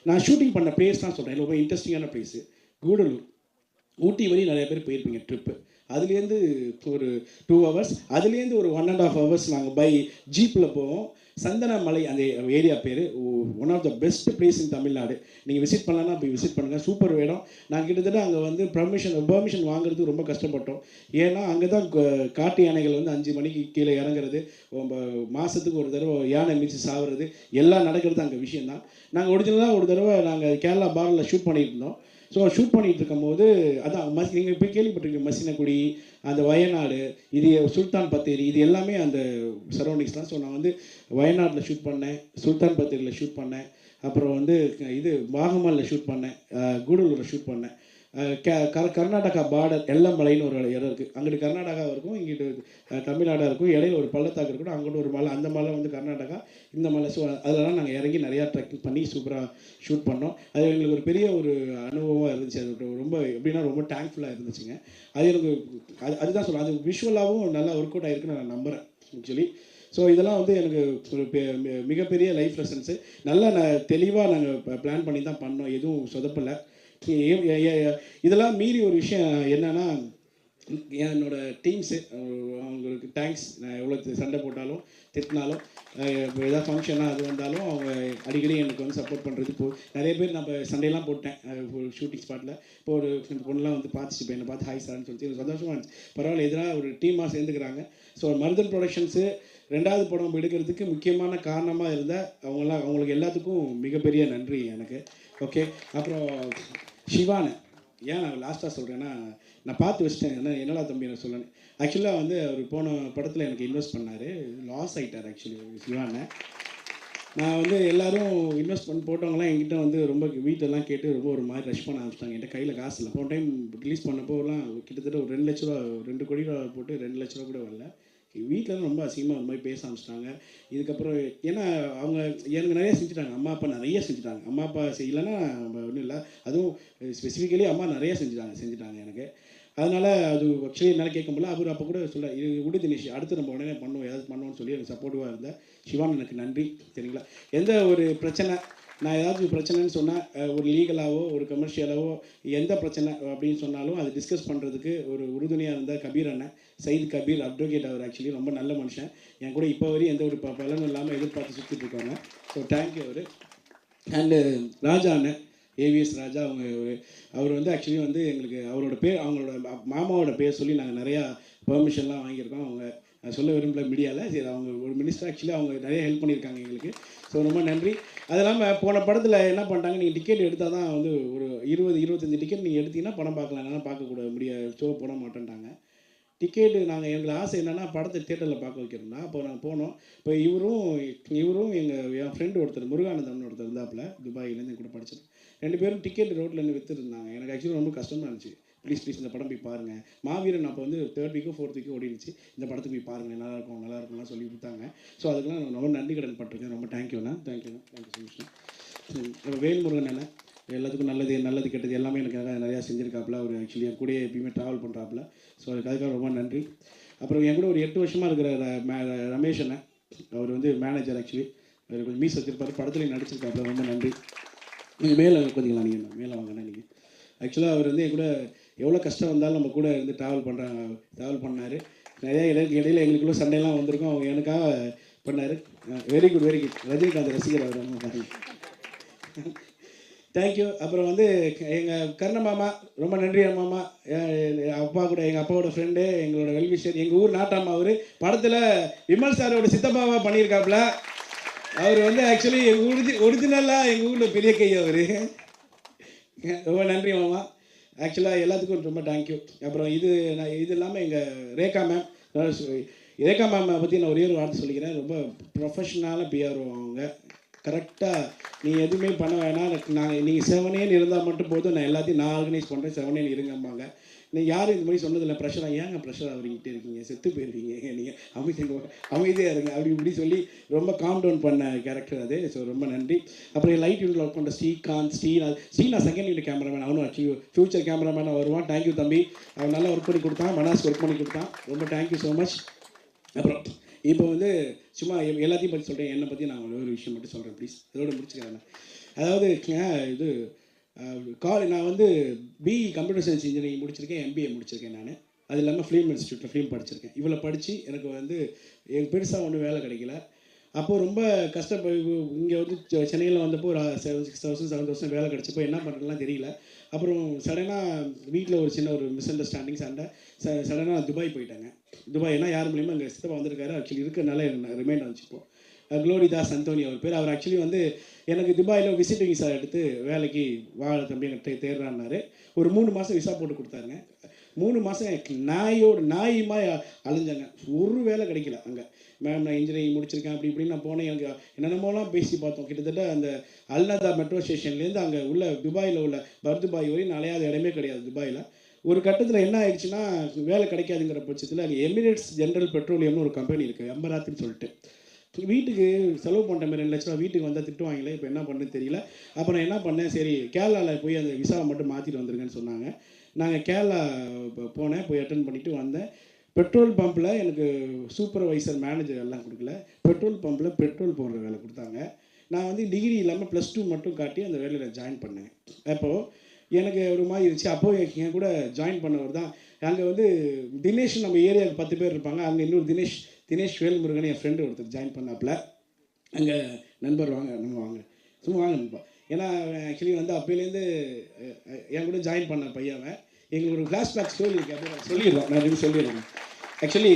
நான் ஷூட்டிங் பண்ண பிளேஸ்லாம் சொல்கிறேன், ரொம்ப இன்ட்ரெஸ்டிங்கான பிளேஸு கூடலூர். ஊட்டி வரையும் நிறைய பேர் போயிருப்பீங்க ட்ரிப்பு. அதுலேருந்து ஒரு 2 hours, அதுலேருந்து ஒரு 1.5 hours நாங்கள் பை ஜீப்பில் போவோம். சந்தனமலை அந்த ஏரியா பேர், one of the best place in Tamil Nadu. நீங்கள் விசிட் பண்ணலன்னா போய் விசிட் பண்ணுங்கள், சூப்பர் இடம். நாங்கள் கிட்டத்தட்ட அங்கே வந்து பெர்மிஷன் வாங்குறதுக்கு ரொம்ப கஷ்டப்பட்டோம். ஏன்னா அங்கே தான் காட்டு யானைகள் வந்து 5 மணிக்கு கீழே இறங்குறது, மாதத்துக்கு ஒரு தடவை யானை மிதிச்சு சாவுறது எல்லாம் நடக்கிறது அங்கே விஷயந்தான். நாங்கள் ஒரிஜினலாக ஒரு தடவை நாங்கள் கேரளா பார்டரில் ஷூட் பண்ணிட்டு இருந்தோம். ஸோ ஷூட் பண்ணிகிட்டு இருக்கும்போது அதான் நீங்கள் போய் கேள்விப்பட்டிருக்கீங்க, மசினகுடி, அந்த வயநாடு, இது சுல்தான் பத்தேரி, இது எல்லாமே அந்த சரௌண்டிங்ஸ் தான். ஸோ நான் வந்து வயநாட்டில் ஷூட் பண்ணேன், சுல்தான் பத்தேரியில் ஷூட் பண்ணேன், அப்புறம் வந்து இது வாகமானில் ஷூட் பண்ணேன், கூடலூரில் ஷூட் பண்ணேன். கர்நாடகா பார்டர் எல்லமலைன்னு ஒரு இடம் இருக்குது. அங்கிட்டு கர்நாடகா இருக்கும், இங்கிட்டு தமிழ்நாடாக இருக்கும், இடையில ஒரு பள்ளத்தாக்கு இருக்கணும், அங்கிட்டு ஒரு மலை, அந்த மலை வந்து கர்நாடகா, இந்த மலை. ஸோ அதெல்லாம் நாங்கள் இறங்கி நிறையா ட்ரெக்கிங் பண்ணி சூப்பராக ஷூட் பண்ணோம். அது எங்களுக்கு ஒரு பெரிய ஒரு அனுபவமாக இருந்துச்சு. அது ரொம்ப எப்படின்னா ரொம்ப தேங்க்ஃபுல்லாக இருந்துச்சுங்க. அது எனக்கு அதுதான் சொல்கிறேன், அது விஷுவலாகவும் நல்லா ஒர்க் அவுட் ஆகிருக்குன்னு நான் நம்புகிறேன் ஆக்சுவலி. ஸோ இதெல்லாம் வந்து எனக்கு ஒரு மிகப்பெரிய லைஃப் லெசன்ஸு. நல்லா தெளிவாக நாங்கள் பிளான் பண்ணி தான் பண்ணோம், எதுவும் சொதப்பலை. இதெல்லாம் மீறி ஒரு விஷயம் என்னென்னா, என்னோட டீம்ஸு அவங்களுக்கு தேங்க்ஸ். நான் எவ்வளோ சண்டை போட்டாலும் திட்டினாலும் ஏதாவது ஃபங்க்ஷனாக அது வந்தாலும் அவங்க அடிக்கடி எனக்கு வந்து சப்போர்ட் பண்ணுறது. இப்போது நிறைய பேர் நான் இப்போ சண்டையெல்லாம் போட்டேன் ஒரு ஷூட்டிங் ஸ்பாட்டில். இப்போ ஒரு பொண்ணுலாம் வந்து பார்த்துச்சு, இப்போ என்னை பார்த்து ஹாய் சார்னு சொல்லிட்டு எனக்கு சந்தோஷமாக இருந்துச்சு. பரவாயில்ல, எதிராக ஒரு டீமாக சேர்ந்துக்கிறாங்க. ஸோ மருதன் ப்ரொடக்ஷன்ஸு 2வது படம் எடுக்கிறதுக்கு முக்கியமான காரணமாக இருந்தால் அவங்களுக்கு எல்லாத்துக்கும் மிகப்பெரிய நன்றி எனக்கு. ஓகே, அப்புறம் சிவானு ஏன் நான் லாஸ்ட்டாக சொல்கிறேன்னா, நான் பார்த்து வச்சிட்டேன், என்னடா தம்பி நான் சொல்லணும். ஆக்சுவலாக வந்து அவர் போன படத்தில் எனக்கு இன்வெஸ்ட் பண்ணார், லாஸ் ஆகிட்டார் ஆக்சுவலி சிவானை. நான் வந்து எல்லோரும் இன்வெஸ்ட் பண்ணி போட்டவங்களாம் என்கிட்ட வந்து ரொம்ப வீட்டெல்லாம் கேட்டு ரொம்ப ஒரு மாதிரி ரஷ் பண்ண ஆரம்பிச்சிட்டாங்க. என்கிட்ட கையில் காசு இல்லை. போன டைம் ரிலீஸ் பண்ணப்போலாம் கிட்டத்தட்ட ஒரு 2 லட்ச ரூபா, 2 கோடி ரூபா போட்டு 2 லட்ச ரூபா கூட வரல. வீட்டில் ரொம்ப அசிங்கமாக ஒரு மாதிரி பேச ஆரம்பிச்சிட்டாங்க. இதுக்கப்புறம் ஏன்னா அவங்க எனக்கு நிறைய செஞ்சுட்டாங்க, அம்மா அப்பா நிறைய செஞ்சுட்டாங்க. அம்மா அப்பா செய்யலைன்னா ஒன்றும் இல்லை, அதுவும் ஸ்பெசிஃபிக்கலி அம்மா நிறைய செஞ்சுட்டாங்க எனக்கு. அதனால் அது ஆக்சுவலி என்னால் கேட்க முடியல. அவர் அப்போ கூட சொல்ல இது விடு தினேஷ், அடுத்து நம்ம உடனே பண்ணுவோம், ஏதாவது பண்ணுவோம்னு சொல்லி எனக்கு சப்போர்ட்டிவாக இருந்தேன். சிவான் எனக்கு நன்றி. சரிங்களா, எந்த ஒரு பிரச்சனை நான் ஏதாவது பிரச்சனைன்னு சொன்னால், ஒரு லீகலாகவோ ஒரு கமர்ஷியலாகவோ எந்த பிரச்சனை அப்படின்னு சொன்னாலும் அது டிஸ்கஸ் பண்ணுறதுக்கு ஒரு உறுதுணையாக இருந்த கபீர் அண்ணன், சயித் கபீர் அட்வொகேட். அவர் ஆக்சுவலி ரொம்ப நல்ல மனுஷன். என் கூட இப்போ வரையும் எந்த ஒரு பலனும் இல்லாமல் எதிர்பார்த்து சுற்றிட்டு இருக்காங்க. ஸோ தேங்க்யூ அவர். அண்டு ராஜா அண்ணன், ஏவிஎஸ் ராஜா, அவர் வந்து ஆக்சுவலி வந்து எங்களுக்கு அவரோட பேர், அவங்களோட மாமாவோட பேர் சொல்லி நாங்கள் நிறையா பெர்மிஷன்லாம் வாங்கியிருக்கோம். அவங்க அது சொல்ல விரும்பல மீடியாவில். சரி, அவங்க ஒரு மினிஸ்டர் ஆக்சுவலி அவங்க நிறைய ஹெல்ப் பண்ணியிருக்காங்க எங்களுக்கு. ஸோ ரொம்ப நன்றி. அது இல்லாமல் போன படத்தில் என்ன பண்ணிட்டாங்க, நீங்கள் டிக்கெட் எடுத்தால் தான் வந்து ஒரு 20-25 டிக்கெட் நீங்கள் எடுத்தீங்கன்னா படம் பார்க்கலாம், இல்லைன்னா பார்க்கக்கூட ஷோ போட மாட்டேன்ட்டாங்க. டிக்கெட்டு எங்களுக்கு ஆசை என்னென்னா படத்தை தியேட்டரில் பார்க்க வைக்கிறோம்னா. அப்போ நாங்கள் போனோம். இப்போ இவரும் என் ஃப்ரெண்டு ஒருத்தர் முருகானந்தம்னு ஒருத்தர் இருந்தாப்புல, துபாயிலேருந்து கூட படிச்சிருக்கேன். 2 பேரும் டிக்கெட் ரோட்டில் இருந்து விற்றுருந்தாங்க. எனக்கு ஆக்சுவலி ரொம்ப கஷ்டமாக இருந்துச்சு. ப்ளீஸ் இந்த படம் போய் பாருங்கள். மாவீரன் அப்போ வந்து 3rd வீக்கோ 4th வீக்கோ ஓடிடுச்சு. இந்த படத்துக்கு போய் பாருங்கள், நல்லாயிருக்கும்லாம் சொல்லி கொடுத்தாங்க. ஸோ அதுக்கெலாம் நான் ரொம்ப நன்றி கடன் பட்டிருக்கேன். ரொம்ப தேங்க்யூண்ணா. தேங்க்யூ ஸோ மச்ண்ணா. இப்போ வேல்முருகன் அண்ணன் எல்லாத்துக்கும் நல்லது கெட்டது எல்லாமே எனக்கு நிறையா செஞ்சுருக்காப்புல. அவர் ஆக்சுவலி என் கூடயே எப்பயுமே ட்ராவல் பண்ணுறாப்புல. ஸோ அதுக்காக ரொம்ப நன்றி. அப்புறம் என் கூட ஒரு 8 வருஷமாக இருக்கிற ரமேஷ் அண்ணன், அவர் வந்து மேனேஜர். ஆக்சுவலி அவர் கொஞ்சம் மீஸ் வச்சிருப்பார், படத்துலேயும் நடிச்சிருக்காப்புல. ரொம்ப நன்றி. நீங்கள் மேலே கொஞ்சங்களா, நீங்கள் மேலே வாங்கண்ணா. நீங்கள் ஆக்சுவலாக அவர் வந்து என் கூட எவ்வளோ கஷ்டம் வந்தாலும் நம்ம கூட இருந்து ட்ராவல் பண்ணார். நிறையா இடையில எங்களுக்குள்ள சண்டையெல்லாம் வந்திருக்கும். அவங்க எனக்காக பண்ணார். வெரி குட் ரஜினிகாந்த் ரசிகர் அவர். ரொம்ப தேங்க்யூ. அப்புறம் வந்து எங்கள் கர்ண மாமா, ரொம்ப நன்றி மாமா. எங்கள் அப்பாவோட ஃப்ரெண்டு, எங்களோட வெல்விஷர், எங்கள் ஊர் நாட்டாமா. அவர் படத்தில் விமல் சாரோட சித்தப்பாவாக பண்ணியிருக்காப்புல. அவர் வந்து ஆக்சுவலி எங்கள் ஒரிஜினலாக எங்கள் ஊரில் பெரிய கை அவர். ரொம்ப நன்றி மாமா. ஆக்சுவலாக எல்லாத்துக்கும் ரொம்ப தேங்க்யூ. அப்புறம் இது இல்லாமல் எங்கள் ரேகா மேம் பற்றி நான் ஒரே ஒரு வார்த்தை சொல்லிக்கிறேன். ரொம்ப ப்ரொஃபஷ்னலான பிஆர்ஓ அவங்க. கரெக்டாக நீ எதுவுமே பண்ண வேணாம், நீங்கள் 7 இருந்தால் மட்டும் போதும், நான் எல்லாத்தையும் நான் ஆர்கனைஸ் பண்ணுறேன், 7 இருங்கம்பாங்க. நீங்கள் யாரும் இந்த மாதிரி சொன்னதில்லை. ப்ரெஷராக ஏங்க ப்ரெஷர் ஆகிக்கிட்டே இருக்கீங்க, செத்து போயிருக்கீங்க, நீங்கள் அமைதியாக இருங்க அப்படி இப்படி சொல்லி ரொம்ப காம் டவுன் பண்ண கேரக்டர் அது. ஸோ ரொம்ப நன்றி. அப்புறம் லைட் யூனிட் ஒர்க் பண்ணுற ஸ்ரீனா செகண்ட் யூனிட் கேமராமேன். அவனும் ஆக்சுவலி ஃபியூச்சர் கேமராமேனாக வருவான். தேங்க்யூ தம்பி. அவன் நல்லா ஒர்க் பண்ணி கொடுத்தான், மனாஸ் ஒர்க் பண்ணி கொடுத்தான். ரொம்ப தேங்க்யூ ஸோ மச். அப்புறம் இப்போ வந்து சும்மா எல்லாத்தையும் பற்றி சொல்கிறேன், என்னை பற்றி நான் ஒரு விஷயம் மட்டும் சொல்கிறேன் ப்ளீஸ். இதோட முடிச்சுக்கிறேன். அதாவது இது நான் வந்து பிஇ கம்ப்யூட்டர் சயின்ஸ் இன்ஜினியரிங் முடிச்சிருக்கேன், எம்பிஏ முடிச்சிருக்கேன் நான். அது இல்லாமல் ஃபிலிம் இன்ஸ்டியூட்டில் ஃபிலிம் படிச்சிருக்கேன். இவ்வளோ படித்து எனக்கு வந்து பெருசாக ஒன்றும் வேலை கிடைக்கல. அப்போது ரொம்ப இங்கே வந்து சென்னையில் வந்தப்போ ஒரு 6,000 7,000 வேலை கிடச்சப்போ என்ன பண்ணுறதுலாம் தெரியல. அப்புறம் சடனாக வீட்டில் ஒரு சின்ன ஒரு மிஸ் அண்டர்ஸ்டாண்டிங் சண்டை. சடனாக துபாய் போயிட்டாங்க. துபாய்னா யார் மூலியமாக எங்கள் சித்தப்பா வந்திருக்காரு. ஆக்சுவலி இருக்கிறனால ரிமைண்ட் வந்துச்சுப்போ. க்ளோரிதாஸ் அந்தோனி அவர் பேர். அவர் ஆக்சுவலி வந்து எனக்கு துபாயில் விசிட்டிங் விசா எடுத்து வேலைக்கு தம்பி என்கிட்ட தேடுறான்னாரு. ஒரு 3 மாதம் விசா போட்டு கொடுத்தாருங்க. 3 மாதம் நாயுமா அலைஞ்சாங்க. ஒரு வேலை கிடைக்கல அங்கே. மேம் நான் இன்ஜினியரிங் முடிச்சிருக்கேன் அப்படி இப்படின்னு நான் போனேன். எனக்கு என்னென்னமோலாம் பேசி பார்த்தோம். கிட்டத்தட்ட அந்த அல்நதா மெட்ரோ ஸ்டேஷன்லேருந்து அங்கே உள்ள துபாயில் உள்ள பர்துபாய் வரையும் அலையாத இடமே கிடையாது துபாயில். ஒரு கட்டத்தில் என்ன ஆயிடுச்சுன்னா, வேலை கிடைக்காதுங்கிற பட்சத்தில் அங்கே எமிரேட்ஸ் ஜென்ரல் பெட்ரோலியம்னு ஒரு கம்பெனி இருக்குது, எம்பராத்துன்னு சொல்லிட்டு. வீட்டுக்கு செலவு பண்ணுற மாதிரி 2 லட்ச ரூபா வீட்டுக்கு வந்தால் திட்டுவாங்களே. இப்போ என்ன பண்ணுன்னு தெரியல. அப்புறம் என்ன பண்ணேன், சரி கேரளாவில் போய் அந்த விசாவை மட்டும் மாற்றிட்டு வந்துருங்கன்னு சொன்னாங்க. நாங்கள் கேரளா போனேன், போய் அட்டன் பண்ணிவிட்டு வந்தேன். பெட்ரோல் பம்பில் எனக்கு சூப்பர்வைசர் மேனேஜர் எல்லாம் கொடுக்கல, பெட்ரோல் பம்பில் பெட்ரோல் போடுற வேலை கொடுத்தாங்க. நான் வந்து டிகிரி இல்லாமல் +2 மட்டும் காட்டி அந்த வேலையில் ஜாயின் பண்ணேன். அப்போது எனக்கு ஒரு மாதிரி இருந்துச்சு. அப்போது என் கூட ஜாயின் பண்ணவர் தான் அங்கே வந்து தினேஷ், நம்ம ஏரியாவுக்கு 10 பேர் இருப்பாங்க. அங்கே இன்னொரு தினேஷ் வேல்முருகன் என் ஃப்ரெண்டு ஒருத்தர் ஜாயின் பண்ணாப்புல. அங்கே நண்பர் வாங்க சும்மா வாங்க நண்பா. ஏன்னா ஆக்சுவலி வந்து அப்போலேருந்து என் கூட ஜாயின் பண்ண பையன். எங்களுக்கு ஒரு ஃப்ளாஷ்பேக் ஸ்டோரி இருக்குது, அப்போ சொல்லிடுறோம். நான் எதுவும் சொல்லிடுறேன். ஆக்சுவலி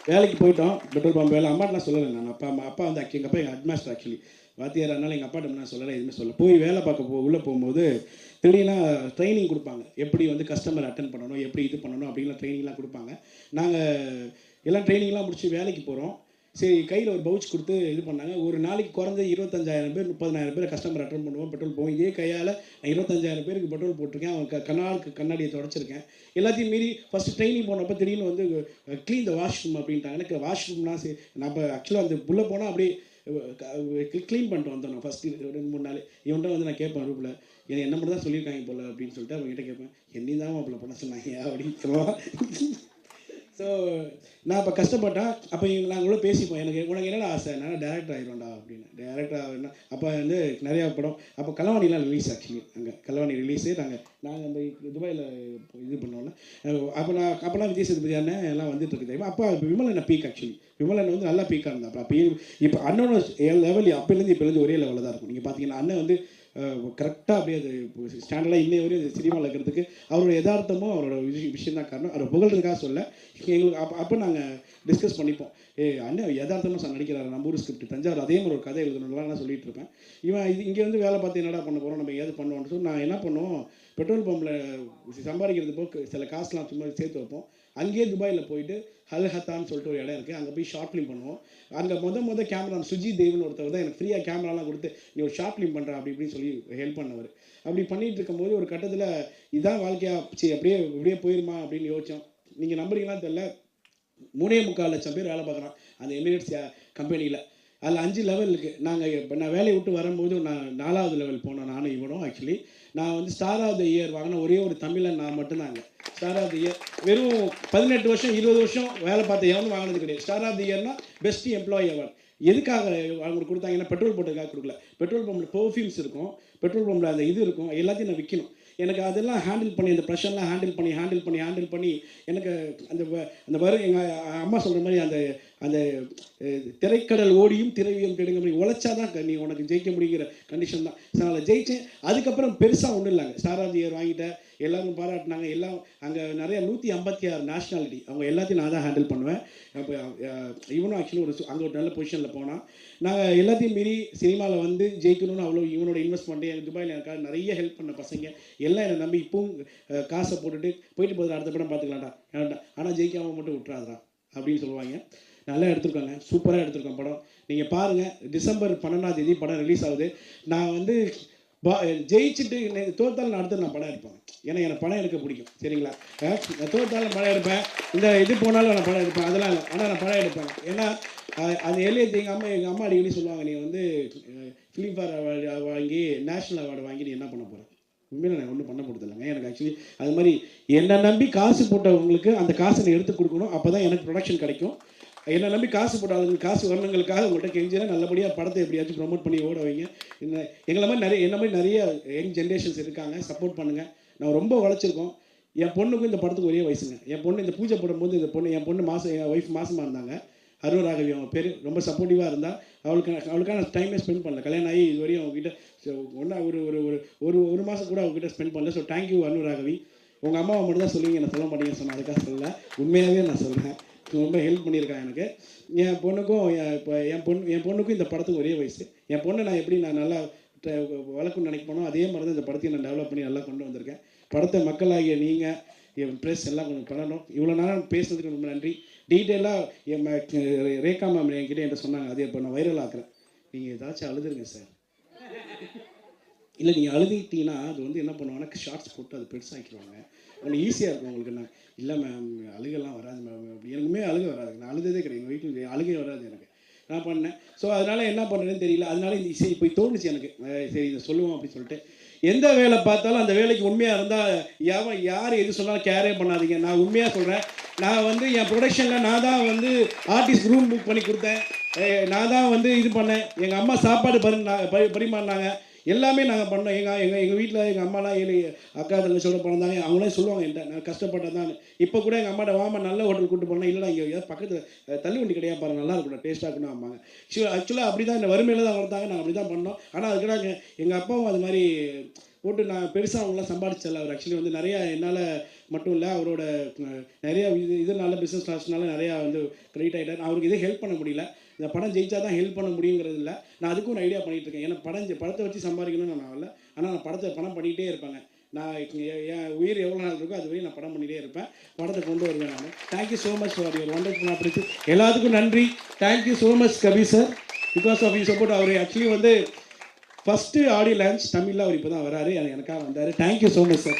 வேலைக்கு போயிட்டோம், பெட்ரோல் பம்ப் வேலை. அம்மாட்டெலாம் சொல்லலை நான். அப்பா வந்து எங்கள் அப்பா எங்கள் ஹெட்மாஸ்டர் ஆக்சுவலி வாத்தியார். அதனால் எங்கள் அப்பாட்ட நான் சொல்லலை, எதுவுமே சொல்ல. போய் வேலை பார்க்க உள்ளே போகும்போது திடீர்னா ட்ரைனிங் கொடுப்பாங்க. எப்படி வந்து கஸ்டமர் அட்டன் பண்ணணும், எப்படி இது பண்ணணும் அப்படின்லாம் ட்ரைனிங்லாம் கொடுப்பாங்க. நாங்கள் எல்லாம் ட்ரைனிங்லாம் முடிச்சு வேலைக்கு போகிறோம். சரி, கையில் ஒரு பவுச் கொடுத்து இது பண்ணாங்க. ஒரு நாளைக்கு குறைஞ்ச 25,000 பேர் 30,000 பேர் கஸ்டமர் அட்டன் பண்ணுவோம், பெட்ரோல் போவோம். இதே கையால் நான் 25,000 பேருக்கு பெட்ரோல் போட்டிருக்கேன். அவன் கண்ணாடியை தொடச்சிருக்கேன். எல்லாத்தையும் மீறி ஃபஸ்ட்டு ட்ரைனிங் போனப்போ திடீர்னு வந்து க்ளீன் த வாஷ்ரூம் அப்படின்ட்டாங்க. எனக்கு வாஷ்ரூம்லாம் சரி, நான் இப்போ ஆக்சுவலாக அந்த உள்ளே போனால் அப்படியே க்ளீன் பண்ணிட்டு வந்தோம். நான் ஃபஸ்ட்டு 2-3 நாள் இவன்ட்ட வந்து நான் கேட்பேன் ரூப்பில், என்ன மட்டும் தான் சொல்லியிருக்காங்க போல் அப்படின்னு சொல்லிட்டு அவங்ககிட்ட கேட்பேன், என்னையும் தான் அப்போ பண்ண சொன்னாங்க அப்படின்னு சொல்லுவான். ஸோ நான் இப்போ கஷ்டப்பட்டேன். அப்போ நாங்கள் கூட பேசிப்போம், உனக்கு என்னடா ஆசை, நான் டேரக்டர் ஆகிடும்டா அப்படின்னு. டேரக்டர் ஆகிடும்னா அப்போ வந்து நிறையா படம். அப்போ கலவாணிலாம் ரிலீஸ். ஆக்சுவலி அங்கே கலவாணி ரிலீஸு நாங்கள் அந்த துபாயில் இது பண்ணோன்னா அப்போலாம் விஜய் சேதுபதி அண்ணன் எல்லாம் வந்துட்டு இருக்கு தெரியுமா. அப்போ விமலன் பீக். ஆக்சுவலி விமலன் வந்து நல்லா பீக்காக இருந்தா. அப்போ அண்ணனோட லெவல் அப்போலேருந்து இப்போலேருந்து ஒரே லெவலில் தான் இருக்கும். நீங்கள் பார்த்தீங்கன்னா அண்ணன் வந்து கரெக்டாக அப்படியே அது ஸ்டாண்டர்டாக இன்னை வரையும் சினிமாவில் இருக்கிறதுக்கு அவரோட யதார்த்தமும் அவரோட விஷயம் தான் காரணம். அவரை புகழ்றதுக்காக சொல்ல எங்களுக்கு அப்போ நாங்கள் டிஸ்கஸ் பண்ணிப்போம். அண்ணன் யதார்த்தமாக நடிக்கிறாரு, நம்ம ஊர் ஸ்கிரிப்ட் தஞ்சாவூர் அதே மாதிரி ஒரு கதை எழுதணும்லாம் நான் சொல்லிட்டு இருப்பேன். இவன் இங்கே வந்து வேலை பார்த்து என்னடா பண்ண போகிறோம், நம்ம ஏதாவது பண்ணுவோம்னு சொல்லி நான் என்ன பண்ணுவோம், பெட்ரோல் பம்பில் சம்பாதிக்கிறது போக சில காசுலாம் சும்மா சேர்த்து வைப்போம். அங்கேயே துபாயில் போயிட்டு ஹல்ஹத்தான்னு சொல்லிட்டு ஒரு இடம் இருக்குது, அங்கே போய் ஷார்ட் ஃபிலிம் பண்ணுவோம். அங்கே மொதல் கேமரா சுஜி தேவன் ஒருத்தர் தான் எனக்கு ஃப்ரீயாக கேமராலாம் கொடுத்து நீ ஒரு ஷார்ட் ஃபிலிம் பண்ணுற அப்படி இப்படின்னு சொல்லி ஹெல்ப் பண்ணவர். அப்படி பண்ணிகிட்டு இருக்கும்போது ஒரு கட்டத்தில் இதான் வாழ்க்கையாக இப்படியே போயிருமா அப்படின்னு யோசித்தோம். நீங்கள் நம்புறீங்களான்னு தெரியல, 3.25 லட்சம் பேர் வேலை பார்க்குறான் அந்த எமிரேட்ஸ் கம்பெனியில். அதில் 5 லெவல் இருக்குது. நான் வேலையை விட்டு வரும்போது நான் 4வது லெவல் போனேன் நானும் இவனும். ஆக்சுவலி நான் வந்து ஸ்டார் ஆஃப் த இயர் வாங்கின ஒரே ஒரு தமிழன் நான் மட்டும்தாங்க. ஸ்டார் ஆஃப் த இயர் வெறும் 18 வருஷம் 20 வருஷம் வேலை பார்த்த எவனும் வாங்கினது கிடையாது. ஸ்டார் ஆஃப் த இயர்னா பெஸ்ட் எம்ப்ளாயி அவார்ட். எதுக்காக அவங்களுக்கு கொடுத்தாங்கன்னா பெட்ரோல் போட்டதுக்காக கொடுக்கல. பெட்ரோல் பம்பில் பெர்ஃப்யூம்ஸ் இருக்கும், பெட்ரோல் பம்பில் அந்த இது இருக்கும், எல்லாத்தையும் நான் விற்கணும். எனக்கு அதெல்லாம் ஹேண்டில் பண்ணி அந்த ப்ரெஷர்லாம் ஹேண்டில் பண்ணி எனக்கு அந்த வரும் எங்கள் அம்மா சொல்கிற மாதிரி அந்த திரைக்கடல் ஓடியும் திரைவியம் கெடுங்க மாதிரி உழைச்சாதான் நீ உனக்கு ஜெயிக்க முடியுங்கிற கண்டிஷன் தான். நான் ஜெயித்தேன். அதுக்கப்புறம் பெருசாக ஒன்றும் இல்லைங்க. ஸ்டார் ஆஃப் தி இயர் வாங்கிட்டேன், எல்லோரும் பாராட்டினாங்க. எல்லாம் அங்கே நிறைய 156 நேஷ்னாலிட்டி, அவங்க எல்லாத்தையும் நான் தான் ஹேண்டில் பண்ணுவேன். அப்போ இவனும் ஆக்சுவலி அங்கே ஒரு நல்ல பொசிஷனில் போனான். நாங்கள் எல்லாத்தையும் மீறி சினிமாவில் வந்து ஜெயிக்கணும்னு அவ்வளோ இவனோட இன்வெஸ்ட்மெண்ட்டு எனக்கு துபாயில் எனக்காக நிறைய ஹெல்ப் பண்ண பசங்க எல்லாம் என்னை நம்பி இப்பவும் காசை போட்டுட்டு போயிட்டு போகுது அடுத்த படம் பார்த்துக்கலாம்டா ஆனால் ஜெயிக்காமல் மட்டும் விட்டுறாதா அப்படின்னு சொல்லுவாங்க. நல்லா எடுத்துருக்காங்க, சூப்பராக எடுத்துருக்கோம் படம். நீங்கள் பாருங்கள், டிசம்பர் 12ஆம் தேதி படம் ரிலீஸ் ஆகுது. நான் வந்து ஜெயிச்சுட்டு தோத்தாலும் நான் அடுத்து நான் படம் எடுப்பேன். ஏன்னா எனக்கு படம் எடுக்க பிடிக்கும், சரிங்களா? தோத்தாலும் படம் எடுப்பேன், இந்த இது போனாலும் நான் படம் எடுப்பேன், அதெல்லாம் இல்லை. ஆனால் நான் படம் எடுப்பேன். ஏன்னா அது எல்லையத்து எங்கள் அம்மா அடிக்கடி சொல்லுவாங்க, நீ வந்து ஃபிலிம்ஃபேர் அவார்டு வாங்கி நேஷ்னல் அவார்டு வாங்கி நீ என்ன பண்ண போகிற? உண்மையில நான் ஒன்றும் பண்ண போகிறதில்லைங்க. எனக்கு ஆக்சுவலி அது மாதிரி என்னை நம்பி காசு போட்டவங்களுக்கு அந்த காசை நான் எடுத்து கொடுக்கணும். அப்போ தான் எனக்கு ப்ரொடக்ஷன் கிடைக்கும். என்னை நம்பி காசு போட்டாதவங்களுக்கு காசு வரணுங்களுக்காக உங்கள்கிட்ட கெஞ்சினா நல்லபடியாக படத்தை எப்படியாச்சும் ப்ரொமோட் பண்ணி ஓட வைங்க. எங்களை மாதிரி என்ன மாதிரி நிறைய யங் ஜென்ரேஷன்ஸ் இருக்காங்க, சப்போர்ட் பண்ணுங்கள். நான் ரொம்ப உழைச்சிருக்கோம். என் பொண்ணுக்கும் இந்த படத்துக்கு ஒரே வயசுங்க. என் பொண்ணு இந்த பூஜை போடும்போது என் பொண்ணு என் ஒய்ஃப் மாதமாக இருந்தாங்க. அருணராகவி அவங்க பேர். ரொம்ப சப்போர்ட்டிவாக இருந்தால் அவளுக்கான டைமே ஸ்பெண்ட் பண்ணல. கல்யாணம் ஆகி இது வரையும் அவங்ககிட்ட ஒன்றா ஒரு மாதம் கூட அவங்ககிட்ட ஸ்பெண்ட் பண்ணல. So thank you Arunaragavi. உங்கள் அம்மாவை மட்டும் தான் சொல்லுவீங்க, என்ன சொல்ல மாட்டேங்கன்னு சொன்னேன். அதுக்காக சொல்லலை, உண்மையாகவே நான் சொல்கிறேன். ரொம்ப ஹெல்ப் பண்ணியிருக்காங்க எனக்கு. என் பொண்ணுக்கும் இந்த படத்துக்கு ஒரே வயசு. என் பொண்ணை நான் நல்லா வளர்க்கணும்னு நினைக்கணும். அதே மாதிரி தான் இந்த படத்தையும் நான் டெவலப் பண்ணி நல்லா கொண்டு வந்திருக்கேன். படத்தை மக்களாகிய நீங்கள் என் ப்ரெஸ் எல்லாம் கொஞ்சம் பண்ணணும். இவ்வளோ நேரம் பேசுனதுக்கு ரொம்ப நன்றி. டீட்டெயிலாக ரேகா மேம் என்கிட்ட சொன்னாங்க, அதே இப்போ நான் வைரல் ஆக்குறேன். நீங்கள் ஏதாச்சும் அழுதுருங்க சார். இல்லை நீங்கள் அழுதிட்டீங்கன்னா அது வந்து என்ன பண்ணுவாங்கன்னா ஷார்ட்ஸ் போட்டு அது பெருசாகிடுவாங்க, ஒன்று ஈஸியாக இருக்கும் உங்களுக்கு. நான் இல்லை மேம் அழுகெல்லாம் வராது மேம், அப்படி எனக்குமே அழுக வராது. நான் அழுததே கிடையாது, எங்கள் வீட்டில் அழுகை வராது எனக்கு. நான் பண்ணேன். ஸோ அதனால் என்ன பண்ணுறேன்னு தெரியல. அதனால இந்த இசை போய் தோணுச்சு எனக்கு, சரி இதை சொல்லுவோம் அப்படின்னு சொல்லிட்டு. எந்த வேலை பார்த்தாலும் அந்த வேலைக்கு உண்மையாக இருந்தால் யார் எது சொன்னாலும் கேரே பண்ணாதீங்க. நான் உண்மையாக சொல்கிறேன். நான் வந்து என் ப்ரொடக்ஷனில் நான் தான் வந்து ஆர்டிஸ்ட் ரூம் புக் பண்ணி கொடுத்தேன், நான் தான் வந்து இது பண்ணேன். எங்கள் அம்மா சாப்பாடு பரிமாறினாங்க, எல்லாமே நாங்கள் பண்ணோம். எங்கள் வீட்டில் எங்கள் அம்மாலாம் அக்கா தங்கச்சியோட பிறந்தாங்க. அவங்களே சொல்லுவாங்க என்கிட்ட, நான் கஷ்டப்பட்டேன் தான். இப்போ கூட எங்கள் அம்மாட்ட வாமா நல்ல ஹோட்டல் கூப்பிட்டு போனால், இல்லைடா இங்கே ஏதாவது பக்கத்தில் தள்ளு வண்டி கிடையாது பாருங்க, நல்லா இருக்கணும், டேஸ்ட்டாக இருக்கணும் ஆமாங்க. ஆக்சுவலாக அப்படி தான் இந்த வறுமையில் தான் வளர்த்தாங்க, நாங்கள் அப்படி தான் பண்ணோம். ஆனால் அதுக்கு எங்கள் அப்பாவும் அது மாதிரி போட்டு நான் பெருசாக அவங்களாம் சம்பாதிச்சல. அவர் ஆக்சுவலி வந்து நிறையா என்னால் மட்டும் இல்லை, அவரோட நிறையா இதனால பிஸ்னஸ் கிளாஸ்னால நிறையா வந்து கிரெடிட் ஆகிட்டார். அவருக்கு இதே ஹெல்ப் பண்ண முடியல. இந்த படம் ஜெயிச்சா தான் ஹெல்ப் பண்ண முடியுங்கிறது இல்லை. நான் அதுக்கும் ஒரு ஐடியா பண்ணிகிட்டு இருக்கேன். ஏன்னா படத்தை வச்சு சம்பாதிக்கணும்னு நான் இல்லை, ஆனால் நான் படம் பண்ணிகிட்டே இருப்பேங்க. நான் என் உயிர் எவ்வளோ நாள் இருக்கோ அது வரையும் நான் படம் பண்ணிகிட்டே இருப்பேன், படத்தை கொண்டு வருவேன் நான். Thank you so much for your wonderful opportunity. எல்லாத்துக்கும் நன்றி. Thank you so much Kabi sir, because of you support. அவர் ஆக்சுவலி வந்து ஃபஸ்ட்டு ஆடியோ லான்ச் தமிழில் அவர் இப்போ தான் வராரு, எனக்காக வந்தார். Thank you so much sir.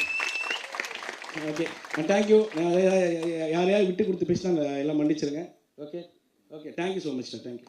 Okay thank you. யாரையாவது விட்டு கொடுத்து பேசினா எல்லாம் மன்னிச்சிருங்க. Okay thank you so much sir. Thank you.